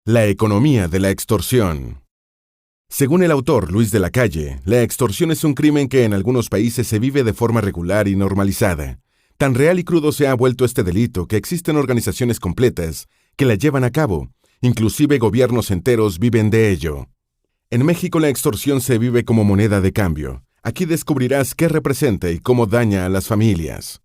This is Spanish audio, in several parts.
La economía de la extorsión. Según el autor Luis de la Calle, la extorsión es un crimen que en algunos países se vive de forma regular y normalizada. Tan real y crudo se ha vuelto este delito que existen organizaciones completas que la llevan a cabo. Inclusive gobiernos enteros viven de ello. En México la extorsión se vive como moneda de cambio. Aquí descubrirás qué representa y cómo daña a las familias.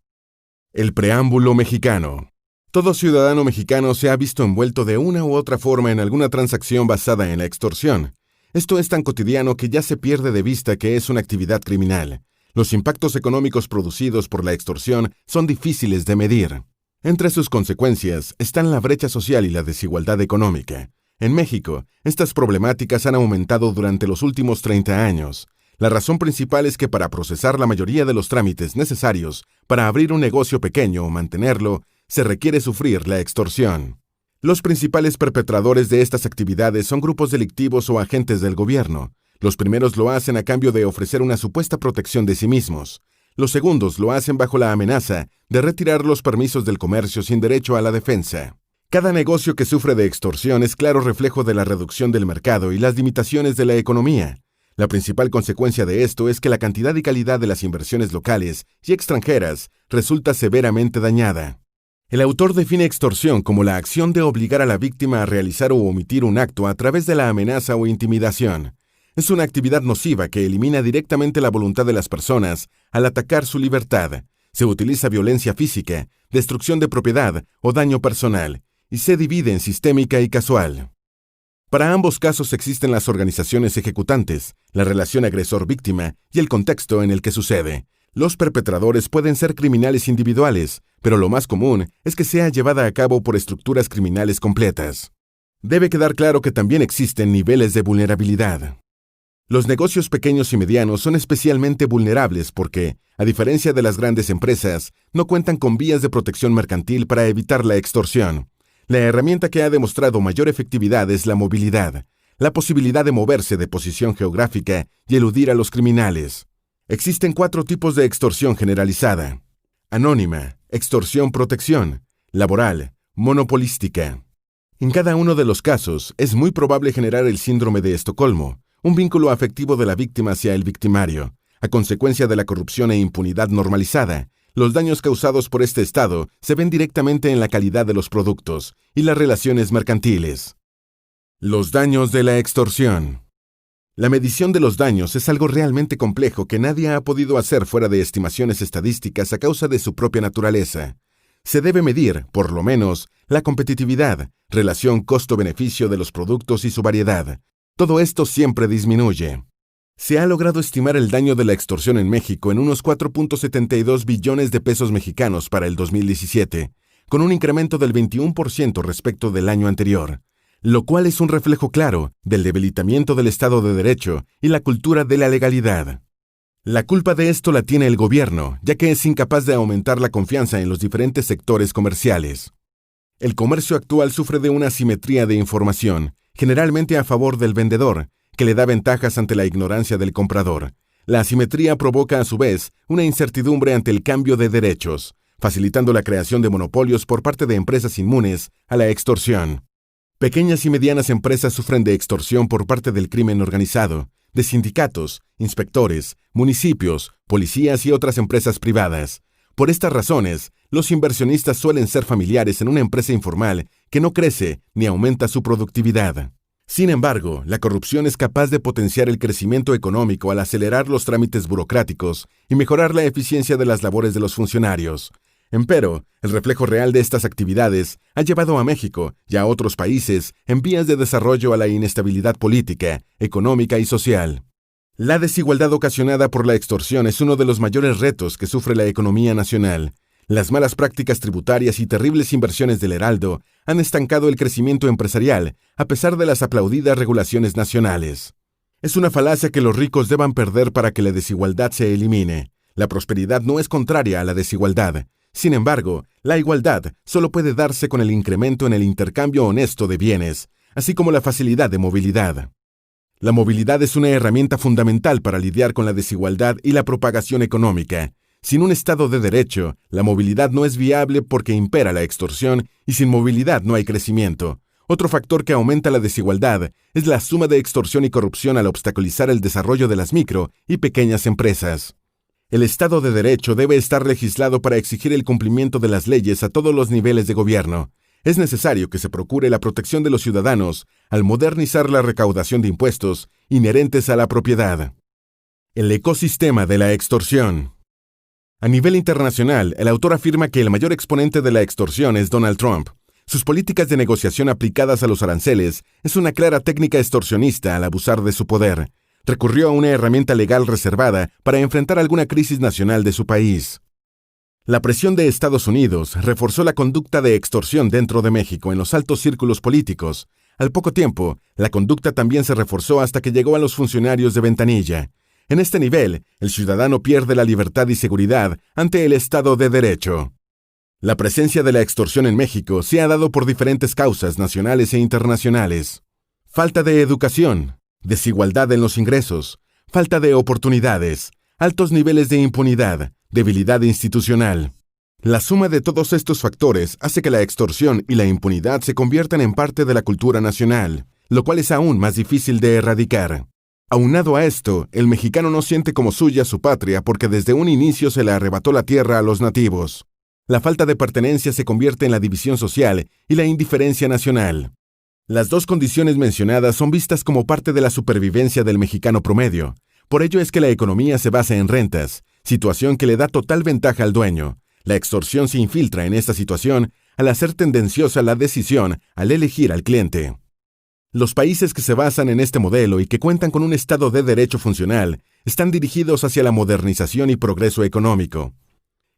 El preámbulo mexicano. Todo ciudadano mexicano se ha visto envuelto de una u otra forma en alguna transacción basada en la extorsión. Esto es tan cotidiano que ya se pierde de vista que es una actividad criminal. Los impactos económicos producidos por la extorsión son difíciles de medir. Entre sus consecuencias están la brecha social y la desigualdad económica. En México, estas problemáticas han aumentado durante los últimos 30 años. La razón principal es que para procesar la mayoría de los trámites necesarios para abrir un negocio pequeño o mantenerlo, se requiere sufrir la extorsión. Los principales perpetradores de estas actividades son grupos delictivos o agentes del gobierno. Los primeros lo hacen a cambio de ofrecer una supuesta protección de sí mismos. Los segundos lo hacen bajo la amenaza de retirar los permisos del comercio sin derecho a la defensa. Cada negocio que sufre de extorsión es claro reflejo de la reducción del mercado y las limitaciones de la economía. La principal consecuencia de esto es que la cantidad y calidad de las inversiones locales y extranjeras resulta severamente dañada. El autor define extorsión como la acción de obligar a la víctima a realizar o omitir un acto a través de la amenaza o intimidación. Es una actividad nociva que elimina directamente la voluntad de las personas al atacar su libertad. Se utiliza violencia física, destrucción de propiedad o daño personal, y se divide en sistémica y casual. Para ambos casos existen las organizaciones ejecutantes, la relación agresor-víctima y el contexto en el que sucede. Los perpetradores pueden ser criminales individuales, pero lo más común es que sea llevada a cabo por estructuras criminales completas. Debe quedar claro que también existen niveles de vulnerabilidad. Los negocios pequeños y medianos son especialmente vulnerables porque, a diferencia de las grandes empresas, no cuentan con vías de protección mercantil para evitar la extorsión. La herramienta que ha demostrado mayor efectividad es la movilidad, la posibilidad de moverse de posición geográfica y eludir a los criminales. Existen 4 tipos de extorsión generalizada: anónima, extorsión-protección, laboral, monopolística. En cada uno de los casos, es muy probable generar el síndrome de Estocolmo, un vínculo afectivo de la víctima hacia el victimario. A consecuencia de la corrupción e impunidad normalizada, los daños causados por este estado se ven directamente en la calidad de los productos y las relaciones mercantiles. Los daños de la extorsión. La medición de los daños es algo realmente complejo que nadie ha podido hacer fuera de estimaciones estadísticas a causa de su propia naturaleza. Se debe medir, por lo menos, la competitividad, relación costo-beneficio de los productos y su variedad. Todo esto siempre disminuye. Se ha logrado estimar el daño de la extorsión en México en unos 4.72 billones de pesos mexicanos para el 2017, con un incremento del 21% respecto del año anterior, lo cual es un reflejo claro del debilitamiento del Estado de Derecho y la cultura de la legalidad. La culpa de esto la tiene el gobierno, ya que es incapaz de aumentar la confianza en los diferentes sectores comerciales. El comercio actual sufre de una asimetría de información, generalmente a favor del vendedor, que le da ventajas ante la ignorancia del comprador. La asimetría provoca a su vez una incertidumbre ante el cambio de derechos, facilitando la creación de monopolios por parte de empresas inmunes a la extorsión. Pequeñas y medianas empresas sufren de extorsión por parte del crimen organizado, de sindicatos, inspectores, municipios, policías y otras empresas privadas. Por estas razones, los inversionistas suelen ser familiares en una empresa informal que no crece ni aumenta su productividad. Sin embargo, la corrupción es capaz de potenciar el crecimiento económico al acelerar los trámites burocráticos y mejorar la eficiencia de las labores de los funcionarios. Empero, el reflejo real de estas actividades ha llevado a México y a otros países en vías de desarrollo a la inestabilidad política, económica y social. La desigualdad ocasionada por la extorsión es uno de los mayores retos que sufre la economía nacional. Las malas prácticas tributarias y terribles inversiones del Heraldo han estancado el crecimiento empresarial a pesar de las aplaudidas regulaciones nacionales. Es una falacia que los ricos deban perder para que la desigualdad se elimine. La prosperidad no es contraria a la desigualdad. Sin embargo, la igualdad solo puede darse con el incremento en el intercambio honesto de bienes, así como la facilidad de movilidad. La movilidad es una herramienta fundamental para lidiar con la desigualdad y la propagación económica. Sin un Estado de Derecho, la movilidad no es viable porque impera la extorsión y sin movilidad no hay crecimiento. Otro factor que aumenta la desigualdad es la suma de extorsión y corrupción al obstaculizar el desarrollo de las micro y pequeñas empresas. El Estado de Derecho debe estar legislado para exigir el cumplimiento de las leyes a todos los niveles de gobierno. Es necesario que se procure la protección de los ciudadanos al modernizar la recaudación de impuestos inherentes a la propiedad. El ecosistema de la extorsión. A nivel internacional, el autor afirma que el mayor exponente de la extorsión es Donald Trump. Sus políticas de negociación aplicadas a los aranceles es una clara técnica extorsionista al abusar de su poder. Recurrió a una herramienta legal reservada para enfrentar alguna crisis nacional de su país. La presión de Estados Unidos reforzó la conducta de extorsión dentro de México en los altos círculos políticos. Al poco tiempo, la conducta también se reforzó hasta que llegó a los funcionarios de ventanilla. En este nivel, el ciudadano pierde la libertad y seguridad ante el Estado de Derecho. La presencia de la extorsión en México se ha dado por diferentes causas nacionales e internacionales. Falta de educación, desigualdad en los ingresos, falta de oportunidades, altos niveles de impunidad, debilidad institucional. La suma de todos estos factores hace que la extorsión y la impunidad se conviertan en parte de la cultura nacional, lo cual es aún más difícil de erradicar. Aunado a esto, el mexicano no siente como suya su patria porque desde un inicio se le arrebató la tierra a los nativos. La falta de pertenencia se convierte en la división social y la indiferencia nacional. Las dos condiciones mencionadas son vistas como parte de la supervivencia del mexicano promedio. Por ello es que la economía se basa en rentas, situación que le da total ventaja al dueño. La extorsión se infiltra en esta situación al hacer tendenciosa la decisión al elegir al cliente. Los países que se basan en este modelo y que cuentan con un Estado de Derecho funcional están dirigidos hacia la modernización y progreso económico.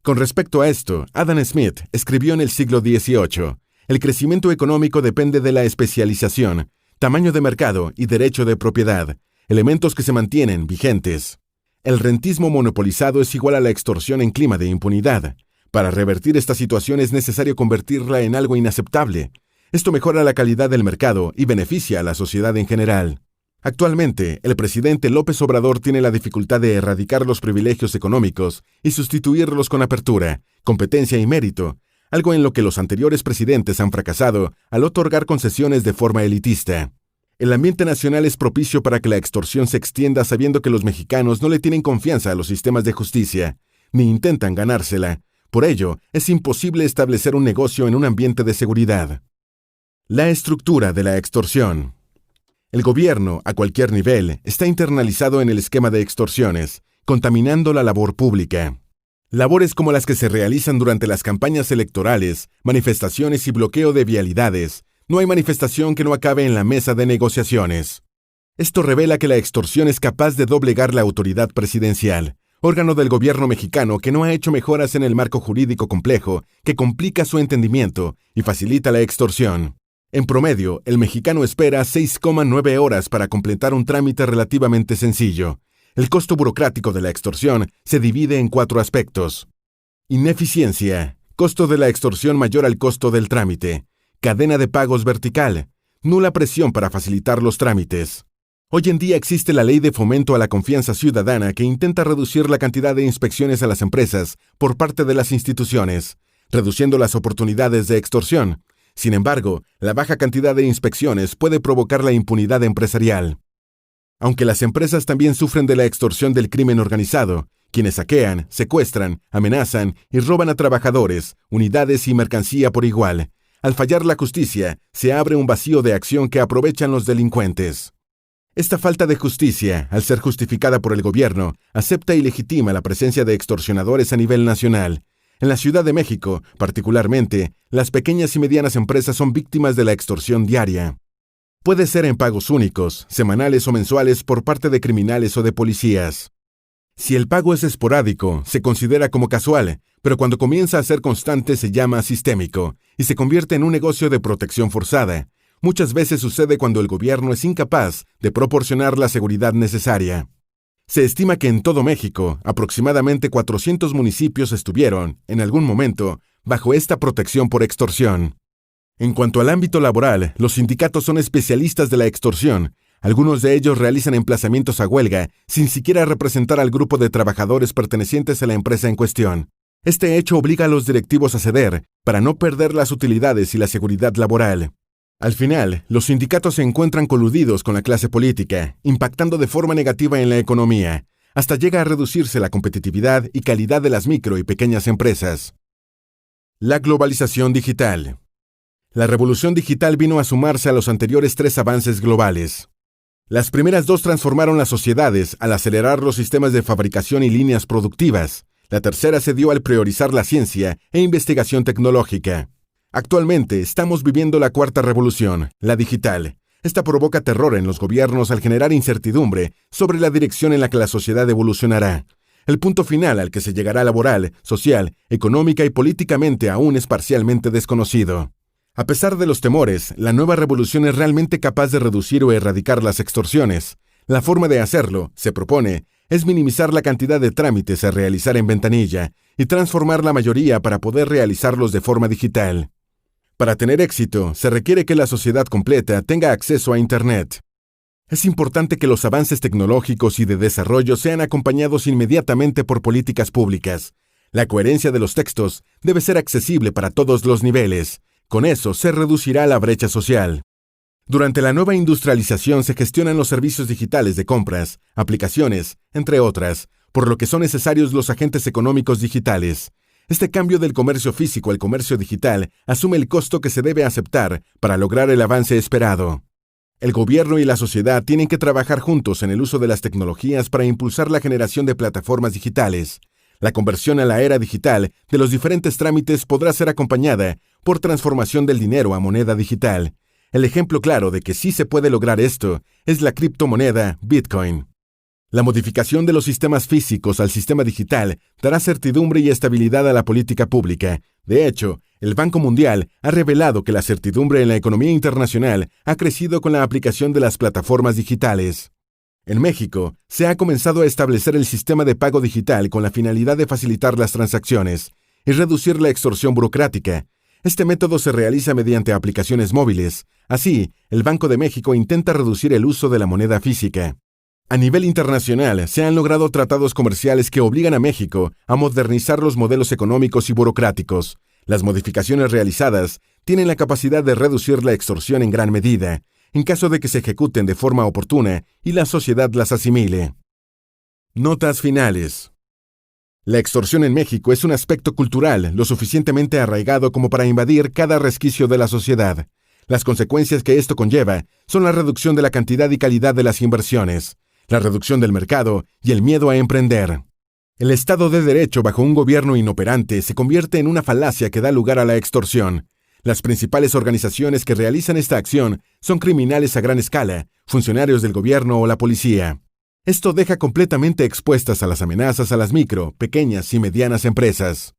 Con respecto a esto, Adam Smith escribió en el siglo XVIII, el crecimiento económico depende de la especialización, tamaño de mercado y derecho de propiedad, elementos que se mantienen vigentes. El rentismo monopolizado es igual a la extorsión en clima de impunidad. Para revertir esta situación es necesario convertirla en algo inaceptable. Esto mejora la calidad del mercado y beneficia a la sociedad en general. Actualmente, el presidente López Obrador tiene la dificultad de erradicar los privilegios económicos y sustituirlos con apertura, competencia y mérito, algo en lo que los anteriores presidentes han fracasado al otorgar concesiones de forma elitista. El ambiente nacional es propicio para que la extorsión se extienda sabiendo que los mexicanos no le tienen confianza a los sistemas de justicia, ni intentan ganársela. Por ello, es imposible establecer un negocio en un ambiente de seguridad. La estructura de la extorsión. El gobierno, a cualquier nivel, está internalizado en el esquema de extorsiones, contaminando la labor pública. Labores como las que se realizan durante las campañas electorales, manifestaciones y bloqueo de vialidades, no hay manifestación que no acabe en la mesa de negociaciones. Esto revela que la extorsión es capaz de doblegar la autoridad presidencial, órgano del gobierno mexicano que no ha hecho mejoras en el marco jurídico complejo que complica su entendimiento y facilita la extorsión. En promedio, el mexicano espera 6,9 horas para completar un trámite relativamente sencillo. El costo burocrático de la extorsión se divide en 4 aspectos. Ineficiencia, costo de la extorsión mayor al costo del trámite, cadena de pagos vertical, nula presión para facilitar los trámites. Hoy en día existe la Ley de Fomento a la Confianza Ciudadana que intenta reducir la cantidad de inspecciones a las empresas por parte de las instituciones, reduciendo las oportunidades de extorsión. Sin embargo, la baja cantidad de inspecciones puede provocar la impunidad empresarial. Aunque las empresas también sufren de la extorsión del crimen organizado, quienes saquean, secuestran, amenazan y roban a trabajadores, unidades y mercancía por igual. Al fallar la justicia, se abre un vacío de acción que aprovechan los delincuentes. Esta falta de justicia, al ser justificada por el gobierno, acepta y legitima la presencia de extorsionadores a nivel nacional. En la Ciudad de México, particularmente, las pequeñas y medianas empresas son víctimas de la extorsión diaria. Puede ser en pagos únicos, semanales o mensuales por parte de criminales o de policías. Si el pago es esporádico, se considera como casual, pero cuando comienza a ser constante se llama sistémico y se convierte en un negocio de protección forzada. Muchas veces sucede cuando el gobierno es incapaz de proporcionar la seguridad necesaria. Se estima que en todo México, aproximadamente 400 municipios estuvieron, en algún momento, bajo esta protección por extorsión. En cuanto al ámbito laboral, los sindicatos son especialistas de la extorsión. Algunos de ellos realizan emplazamientos a huelga sin siquiera representar al grupo de trabajadores pertenecientes a la empresa en cuestión. Este hecho obliga a los directivos a ceder para no perder las utilidades y la seguridad laboral. Al final, los sindicatos se encuentran coludidos con la clase política, impactando de forma negativa en la economía, hasta llega a reducirse la competitividad y calidad de las micro y pequeñas empresas. La globalización digital. La revolución digital vino a sumarse a los anteriores 3 avances globales. Las primeras 2 transformaron las sociedades al acelerar los sistemas de fabricación y líneas productivas. La tercera se dio al priorizar la ciencia e investigación tecnológica. Actualmente estamos viviendo la 4ª revolución, la digital. Esta provoca terror en los gobiernos al generar incertidumbre sobre la dirección en la que la sociedad evolucionará. El punto final al que se llegará laboral, social, económica y políticamente aún es parcialmente desconocido. A pesar de los temores, la nueva revolución es realmente capaz de reducir o erradicar las extorsiones. La forma de hacerlo, se propone, es minimizar la cantidad de trámites a realizar en ventanilla y transformar la mayoría para poder realizarlos de forma digital. Para tener éxito, se requiere que la sociedad completa tenga acceso a Internet. Es importante que los avances tecnológicos y de desarrollo sean acompañados inmediatamente por políticas públicas. La coherencia de los textos debe ser accesible para todos los niveles. Con eso se reducirá la brecha social. Durante la nueva industrialización se gestionan los servicios digitales de compras, aplicaciones, entre otras, por lo que son necesarios los agentes económicos digitales. Este cambio del comercio físico al comercio digital asume el costo que se debe aceptar para lograr el avance esperado. El gobierno y la sociedad tienen que trabajar juntos en el uso de las tecnologías para impulsar la generación de plataformas digitales. La conversión a la era digital de los diferentes trámites podrá ser acompañada por transformación del dinero a moneda digital. El ejemplo claro de que sí se puede lograr esto es la criptomoneda Bitcoin. La modificación de los sistemas físicos al sistema digital dará certidumbre y estabilidad a la política pública. De hecho, el Banco Mundial ha revelado que la certidumbre en la economía internacional ha crecido con la aplicación de las plataformas digitales. En México, se ha comenzado a establecer el sistema de pago digital con la finalidad de facilitar las transacciones y reducir la extorsión burocrática. Este método se realiza mediante aplicaciones móviles. Así, el Banco de México intenta reducir el uso de la moneda física. A nivel internacional, se han logrado tratados comerciales que obligan a México a modernizar los modelos económicos y burocráticos. Las modificaciones realizadas tienen la capacidad de reducir la extorsión en gran medida, en caso de que se ejecuten de forma oportuna y la sociedad las asimile. Notas finales. La extorsión en México es un aspecto cultural lo suficientemente arraigado como para invadir cada resquicio de la sociedad. Las consecuencias que esto conlleva son la reducción de la cantidad y calidad de las inversiones, la reducción del mercado y el miedo a emprender. El Estado de Derecho bajo un gobierno inoperante se convierte en una falacia que da lugar a la extorsión. Las principales organizaciones que realizan esta acción son criminales a gran escala, funcionarios del gobierno o la policía. Esto deja completamente expuestas a las amenazas a las micro, pequeñas y medianas empresas.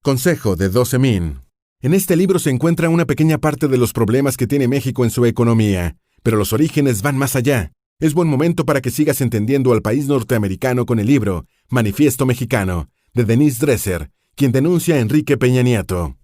Consejo de 12 Min. En este libro se encuentra una pequeña parte de los problemas que tiene México en su economía, pero los orígenes van más allá. Es buen momento para que sigas entendiendo al país norteamericano con el libro Manifiesto Mexicano, de Denise Dresser, quien denuncia a Enrique Peña Nieto.